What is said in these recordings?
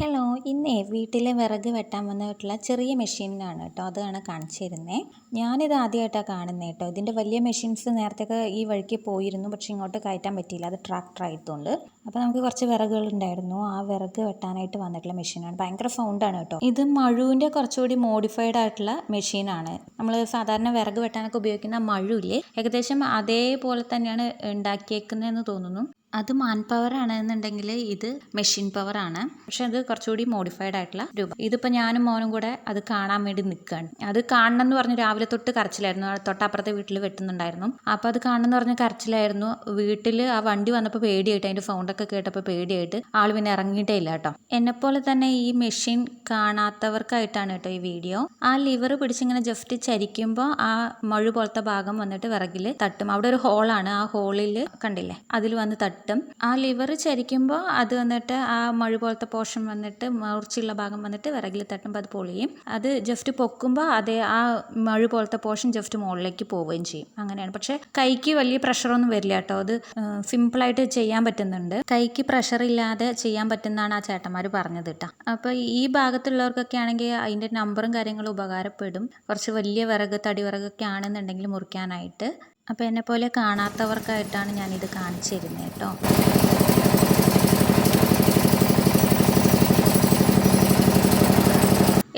Hello, ഇന്നേ വീട്ടിലെ വിറക് വെട്ടാൻ വന്നിട്ടുള്ള ചെറിയ മെഷീനാണ് കേട്ടോ. അതാണ് കാണിച്ചു തരുന്നത്. ഞാനിത് ആദ്യമായിട്ടാണ് കാണുന്നത് കേട്ടോ. ഇതിൻ്റെ വലിയ മെഷീൻസ് നേരത്തെ ഈ വഴിക്ക് പോയിരുന്നു, പക്ഷെ ഇങ്ങോട്ട് കയറ്റാൻ പറ്റിയില്ല, അത് ട്രാക്ടർ ആയതുകൊണ്ട്. അപ്പോൾ നമുക്ക് കുറച്ച് വിറകുകൾ ഉണ്ടായിരുന്നു, ആ വിറക് വെട്ടാനായിട്ട് വന്നിട്ടുള്ള മെഷീനാണ്. ഭയങ്കര സൗണ്ടാണ് കേട്ടോ. ഇത് മഴുവിൻ്റെ കുറച്ചുകൂടി മോഡിഫൈഡ് ആയിട്ടുള്ള മെഷീനാണ്. നമ്മൾ സാധാരണ വിറക് വെട്ടാനൊക്കെ ഉപയോഗിക്കുന്ന മഴുവില്ലേ, ഏകദേശം അതേപോലെ തന്നെയാണ് ഉണ്ടാക്കിയേക്കുന്നതെന്ന് തോന്നുന്നു. അത് മാൻ പവർ ആണെന്നുണ്ടെങ്കിൽ ഇത് മെഷീൻ പവർ ആണ്, പക്ഷെ അത് കുറച്ചുകൂടി മോഡിഫൈഡ് ആയിട്ടുള്ള രൂപം. ഇതിപ്പോൾ ഞാനും മോനും കൂടെ അത് കാണാൻ വേണ്ടി നിൽക്കുകയാണ്. അത് കാണണം എന്ന് പറഞ്ഞ് രാവിലെ തൊട്ട് കരച്ചിലായിരുന്നു. തൊട്ടപ്പുറത്തെ വീട്ടിൽ വെട്ടുന്നുണ്ടായിരുന്നു, അപ്പോൾ അത് കാണണം എന്ന് പറഞ്ഞ് കരച്ചിലായിരുന്നു. വീട്ടിൽ ആ വണ്ടി വന്നപ്പോൾ പേടിയായിട്ട്, അതിൻ്റെ സൗണ്ടൊക്കെ കേട്ടപ്പോൾ പേടിയായിട്ട് ആൾ പിന്നെ ഇറങ്ങിയിട്ടേ ഇല്ല കേട്ടോ. എന്നെപ്പോലെ തന്നെ ഈ മെഷീൻ കാണാത്തവർക്കായിട്ടാണ് കേട്ടോ ഈ വീഡിയോ. ആ ലിവർ പിടിച്ചിങ്ങനെ ജസ്റ്റ് ചരിക്കുമ്പോൾ ആ മഴു പോലത്തെ ഭാഗം വന്നിട്ട് വിറകിൽ തട്ടും. അവിടെ ഒരു ഹോളാണ്, ആ ഹോളിൽ കണ്ടില്ലേ, അതിൽ വന്ന് തട്ടും. ആ ലിവർ ചരിക്കുമ്പോൾ അത് വന്നിട്ട് ആ മഴു പോലത്തെ പോർഷൻ വന്നിട്ട് മൂർച്ചയുള്ള ഭാഗം വന്നിട്ട് വിറകിൽ തട്ടുമ്പോൾ അത് പൊളിയും. അത് ജസ്റ്റ് പൊക്കുമ്പോൾ അതേ ആ മഴു പോലത്തെ പോർഷൻ ജസ്റ്റ് മുകളിലേക്ക് പോവുകയും ചെയ്യും. അങ്ങനെയാണ്. പക്ഷെ കൈക്ക് വലിയ പ്രഷറൊന്നും വരില്ല കേട്ടോ. അത് സിമ്പിളായിട്ട് ചെയ്യാൻ പറ്റുന്നുണ്ട്. കൈക്ക് പ്രഷർ ഇല്ലാതെ ചെയ്യാൻ പറ്റുന്നതാണ് ആ ചേട്ടന്മാർ പറഞ്ഞത് കേട്ടോ. അപ്പോൾ ഈ ഭാഗത്തുള്ളവർക്കൊക്കെ ആണെങ്കിൽ അതിൻ്റെ നമ്പറും കാര്യങ്ങളും ഉപകാരപ്പെടും. കുറച്ച് വലിയ വിറക്, തടി വിറകൊക്കെ ആണെന്നുണ്ടെങ്കിൽ മുറിക്കാനായിട്ട്. അപ്പോൾ എന്നെപ്പോലെ കാണാത്തവർക്കായിട്ടാണ് ഞാനിത് കാണിച്ചു തരുന്നത് കേട്ടോ.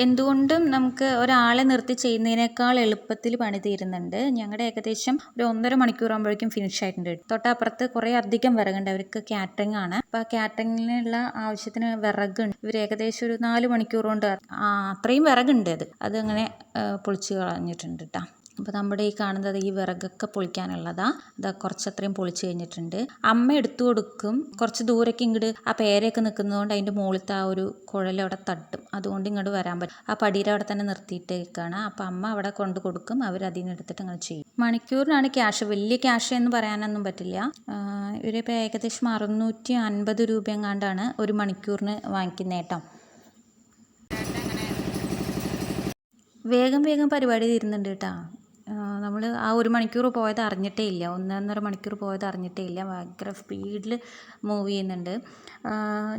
എന്തുകൊണ്ടും നമുക്ക് ഒരാളെ നിർത്തി ചെയ്യുന്നതിനേക്കാൾ എളുപ്പത്തിൽ പണി തീരുന്നുണ്ട്. ഞങ്ങളുടെ ഏകദേശം ഒരു 1.5 മണിക്കൂറാകുമ്പോഴേക്കും ഫിനിഷ് ആയിട്ടുണ്ട്. തൊട്ടപ്പുറത്ത് കുറേ അധികം വിറകുണ്ട്, അവർക്ക് കാറ്ററിംഗ് ആണ്. അപ്പോൾ ആ കാറ്ററിങ്ങിനുള്ള ആവശ്യത്തിന് വിറകുണ്ട്. ഇവർ ഏകദേശം ഒരു 4 മണിക്കൂർ കൊണ്ട് അത്രയും വിറകുണ്ട്. അതങ്ങനെ പൊളിച്ച് കളഞ്ഞിട്ടുണ്ട് കേട്ടോ. അപ്പോൾ നമ്മുടെ ഈ കാണുന്നത് ഈ വിറകൊക്കെ പൊളിക്കാനുള്ളതാണ്. അത് കുറച്ചത്രയും പൊളിച്ച് കഴിഞ്ഞിട്ടുണ്ട്. അമ്മ എടുത്തു കൊടുക്കും. കുറച്ച് ദൂരേക്ക് ഇങ്ങോട്ട് ആ പേരയൊക്കെ നിൽക്കുന്നതുകൊണ്ട് അതിൻ്റെ മുകളിലത്തെ ആ ഒരു കുഴലവിടെ തട്ടും, അതുകൊണ്ട് ഇങ്ങോട്ട് വരാൻ പറ്റും. ആ പടിയുടെ അവിടെ തന്നെ നിർത്തിയിട്ടേക്കാണ്. അപ്പോൾ അമ്മ അവിടെ കൊണ്ട് കൊടുക്കും, അവർ അതിന് എടുത്തിട്ട് അങ്ങനെ ചെയ്യും. മണിക്കൂറിനാണ് ക്യാഷ്. വലിയ ക്യാഷ് എന്ന് പറയാനൊന്നും പറ്റില്ല. ഇവരിപ്പോൾ ഏകദേശം 650 രൂപ എങ്ങാണ്ടാണ് ഒരു മണിക്കൂറിന് വാങ്ങിക്കുന്നത് കേട്ടോ. വേഗം വേഗം പരിപാടി തീരുന്നുണ്ട് കേട്ടോ. നമ്മൾ ആ 1 മണിക്കൂർ പോയത് അറിഞ്ഞിട്ടേ ഇല്ല, 1.5 മണിക്കൂർ പോയത് അറിഞ്ഞിട്ടേ ഇല്ല. ഭയങ്കര സ്പീഡിൽ മൂവ് ചെയ്യുന്നുണ്ട്.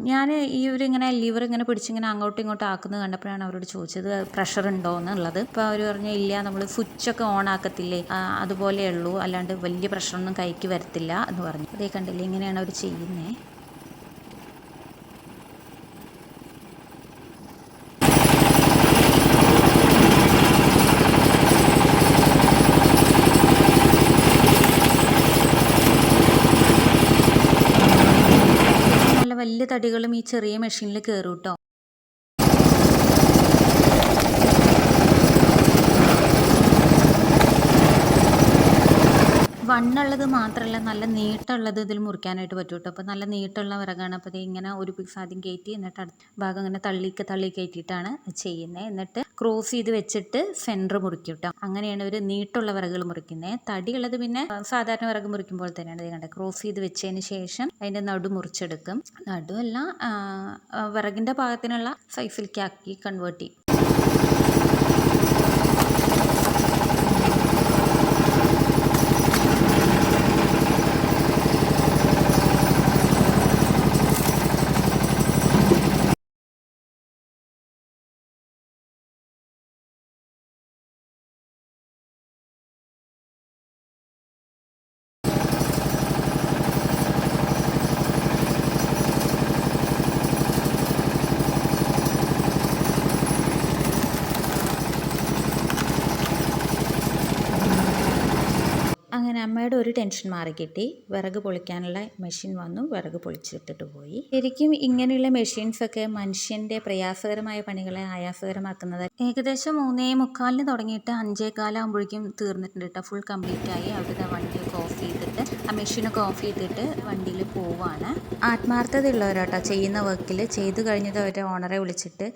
ഞാൻ ഇവരിങ്ങനെ ലിവർ ഇങ്ങനെ പിടിച്ചിങ്ങനെ അങ്ങോട്ടും ഇങ്ങോട്ടും ആക്കുന്നത് കണ്ടപ്പോഴാണ് അവരോട് ചോദിച്ചത് പ്രഷർ ഉണ്ടോ എന്നുള്ളത്. അപ്പോൾ അവർ പറഞ്ഞു ഇല്ല, നമ്മൾ സ്വിച്ചൊക്കെ ഓൺ ആക്കത്തില്ലേ അതുപോലെ ഉള്ളൂ, അല്ലാണ്ട് വലിയ പ്രഷറൊന്നും കൈക്ക് വരത്തില്ല എന്ന് പറഞ്ഞു. അതേ കണ്ടില്ലേ, ഇങ്ങനെയാണ് അവർ ചെയ്യുന്നത്. വലിയ തടികളും ഈ ചെറിയ മെഷീനിൽ കയറും കേട്ടോ. വണ്ണുള്ളത് മാത്രമല്ല, നല്ല നീട്ടമുള്ളത് ഇതിൽ മുറിക്കാനായിട്ട് പറ്റും കേട്ടോ. അപ്പോൾ നല്ല നീട്ടമുള്ള വിറകാണ്. അപ്പോൾ ഇങ്ങനെ ഒരു പീസ് ആദ്യം കയറ്റി, എന്നിട്ട് അടുത്ത ഭാഗം ഇങ്ങനെ തള്ളി കയറ്റിയിട്ടാണ് ചെയ്യുന്നത്. എന്നിട്ട് ക്രോസ് ചെയ്ത് വെച്ചിട്ട് സെൻറ്റർ മുറിക്കും കേട്ടോ. അങ്ങനെയാണ് ഒരു നീട്ടമുള്ള വിറകുകൾ മുറിക്കുന്നത്. തടിയുള്ളത് പിന്നെ സാധാരണ വിറക് മുറിക്കുമ്പോൾ തന്നെയാണ് ഇത് കണ്ടത്. ക്രോസ് ചെയ്ത് വെച്ചതിന് ശേഷം അതിൻ്റെ നടു മുറിച്ചെടുക്കും. നടുവല്ല, വിറകിൻ്റെ പാകത്തിനുള്ള സൈസിലേക്ക് ആക്കി കൺവേർട്ട് ചെയ്യും. അങ്ങനെ അമ്മയുടെ ഒരു ടെൻഷൻ മാറി കിട്ടി. വിറക് പൊളിക്കാനുള്ള മെഷീൻ വന്നു, വിറക് പൊളിച്ചിട്ടിട്ട് പോയി. ശരിക്കും ഇങ്ങനെയുള്ള മെഷീൻസൊക്കെ മനുഷ്യൻ്റെ പ്രയാസകരമായ പണികളെ ആയാസകരമാക്കുന്നത്. ഏകദേശം 3:45 തുടങ്ങിയിട്ട് 5:15 ആകുമ്പോഴേക്കും തീർന്നിട്ടുണ്ട് കേട്ടോ. ഫുൾ കംപ്ലീറ്റ് ആയി. അവരുടെ വണ്ടിയൊക്കെ ഓഫ് ചെയ്തിട്ട്, ആ മെഷീനൊക്കെ ഓഫ് ചെയ്തിട്ട് വണ്ടിയിൽ പോവാണ്. ആത്മാർത്ഥതയുള്ളവരാട്ടോ ചെയ്യുന്ന വർക്കിൽ. ചെയ്തു കഴിഞ്ഞത് അവരുടെ ഓണറെ വിളിച്ചിട്ട്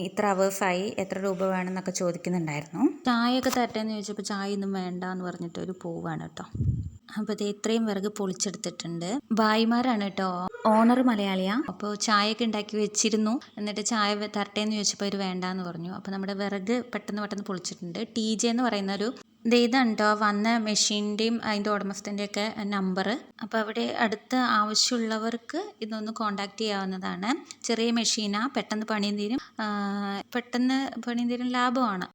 ഇത്ര അവേഴ്സായി, എത്ര രൂപ വേണമെന്നൊക്കെ ചോദിക്കുന്നുണ്ടായിരുന്നു. ചായയൊക്കെ തരട്ടെ എന്ന് ചോദിച്ചപ്പോൾ ചായ ഒന്നും വേണ്ട എന്ന് പറഞ്ഞിട്ട് അവർ പോവാണ് കേട്ടോ. അപ്പോൾ ഇത് ഇത്രയും വിറക് പൊളിച്ചെടുത്തിട്ടുണ്ട്. ഭായിമാരാണ് കേട്ടോ. ഓണർ മലയാളിയാ. അപ്പോൾ ചായയൊക്കെ ഉണ്ടാക്കി വെച്ചിരുന്നു. എന്നിട്ട് ചായ തരട്ടെ എന്ന് ചോദിച്ചപ്പോൾ അവർ വേണ്ടാന്ന് പറഞ്ഞു. അപ്പോൾ നമ്മുടെ വിറക് പെട്ടെന്ന് പൊളിച്ചിട്ടുണ്ട്. TJ എന്ന് പറയുന്ന ഒരു ഇതാണ് കേട്ടോ വന്ന മെഷീൻ്റെയും അതിൻ്റെ ഉടമസ്ഥൻ്റെയൊക്കെ നമ്പർ. അപ്പോൾ അവിടെ അടുത്ത് ആവശ്യമുള്ളവർക്ക് ഇതൊന്ന് കോൺടാക്റ്റ് ചെയ്യാവുന്നതാണ്. ചെറിയ മെഷീനാണ്, പെട്ടെന്ന് പണിയും തീരും, ലാഭമാണ്.